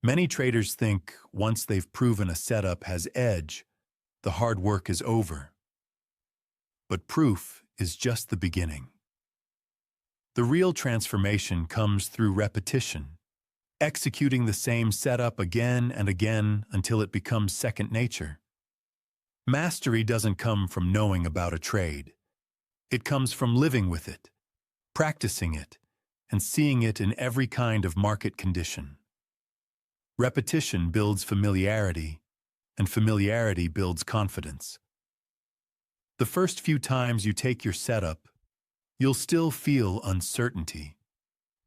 Many traders think once they've proven a setup has edge, the hard work is over. But proof is just the beginning. The real transformation comes through repetition, executing the same setup again and again until it becomes second nature. Mastery doesn't come from knowing about a trade. It comes from living with it, practicing it, and seeing it in every kind of market condition. Repetition builds familiarity, and familiarity builds confidence. The first few times you take your setup, you'll still feel uncertainty.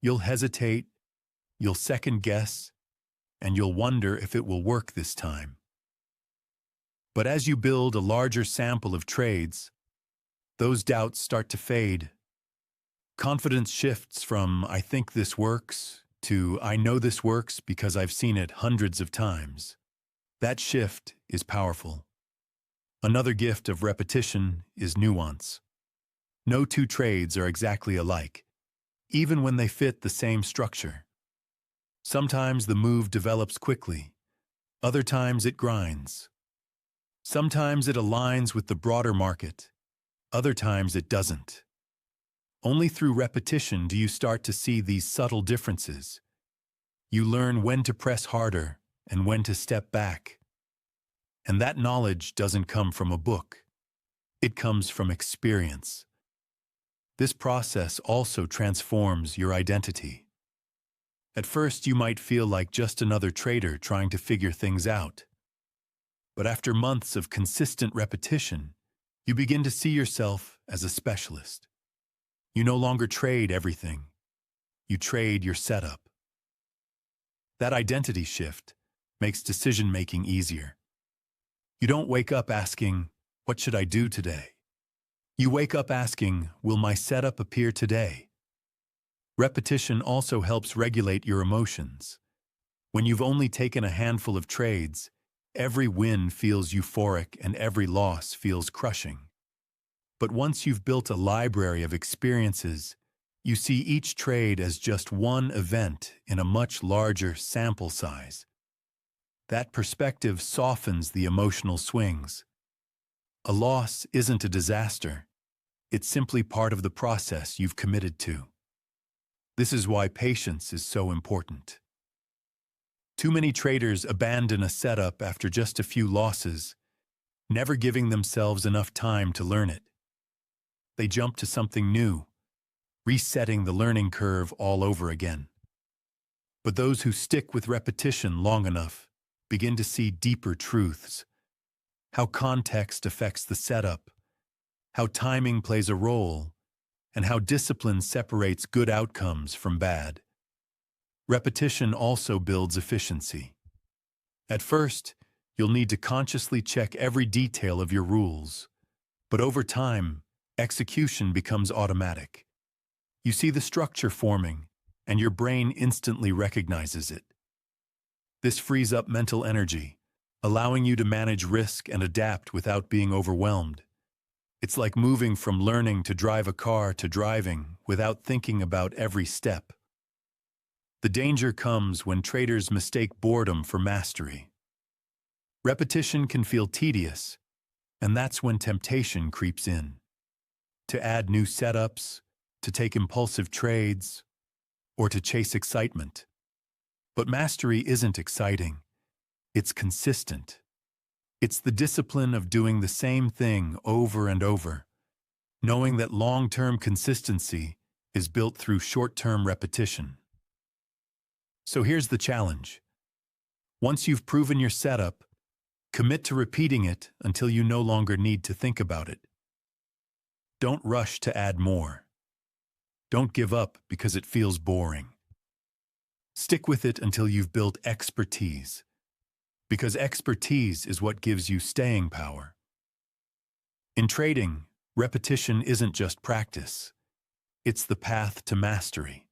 You'll hesitate, you'll second guess, and you'll wonder if it will work this time. But as you build a larger sample of trades, those doubts start to fade. Confidence shifts from "I think this works" to "I know this works because I've seen it hundreds of times." That shift is powerful. Another gift of repetition is nuance. No two trades are exactly alike, even when they fit the same structure. Sometimes the move develops quickly, other times it grinds. Sometimes it aligns with the broader market, other times it doesn't. Only through repetition do you start to see these subtle differences. You learn when to press harder and when to step back. And that knowledge doesn't come from a book. It comes from experience. This process also transforms your identity. At first, you might feel like just another trader trying to figure things out. But after months of consistent repetition, you begin to see yourself as a specialist. You no longer trade everything. You trade your setup. That identity shift makes decision-making easier. You don't wake up asking, "What should I do today?" You wake up asking, "Will my setup appear today?" Repetition also helps regulate your emotions. When you've only taken a handful of trades, every win feels euphoric and every loss feels crushing. But once you've built a library of experiences, you see each trade as just one event in a much larger sample size. That perspective softens the emotional swings. A loss isn't a disaster. It's simply part of the process you've committed to. This is why patience is so important. Too many traders abandon a setup after just a few losses, never giving themselves enough time to learn it. They jump to something new, resetting the learning curve all over again. But those who stick with repetition long enough begin to see deeper truths. How context affects the setup, how timing plays a role, and how discipline separates good outcomes from bad. Repetition also builds efficiency. At first, you'll need to consciously check every detail of your rules, but over time, execution becomes automatic. You see the structure forming, and your brain instantly recognizes it. This frees up mental energy, allowing you to manage risk and adapt without being overwhelmed. It's like moving from learning to drive a car to driving without thinking about every step. The danger comes when traders mistake boredom for mastery. Repetition can feel tedious, and that's when temptation creeps in. To add new setups, to take impulsive trades, or to chase excitement. But mastery isn't exciting. It's consistent. It's the discipline of doing the same thing over and over, knowing that long-term consistency is built through short-term repetition. So here's the challenge. Once you've proven your setup, commit to repeating it until you no longer need to think about it. Don't rush to add more. Don't give up because it feels boring. Stick with it until you've built expertise, because expertise is what gives you staying power. In trading, repetition isn't just practice. It's the path to mastery.